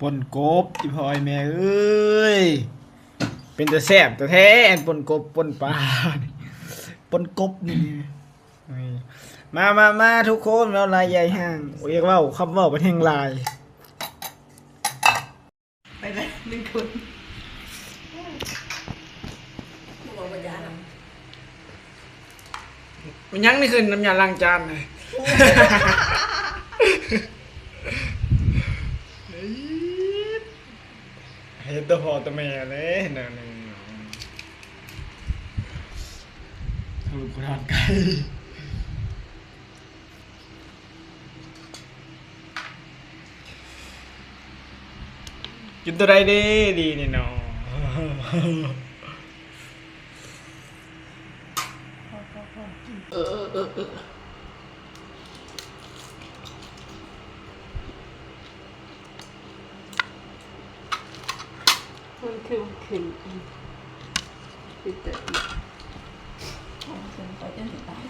ปนกบอีพอยแม่เอ้ยเป็นแต่แซ่บแต่แท้ปนกบปนปลาปนกบนี่มาทุกคนเราลายใหญ่ห้างเรียกว่าคำว่าเป็นแห่งลายไปเลย1 คนมันยังนี่คือน้ำยาล้างจานเลยเห็นตัวพ่อตัวแม่เลยนั่นสรุปกูทานไก่กินตัวใดดีดีนี่เนาะมันคือขึ้นติดเตะไปจนถึงตาย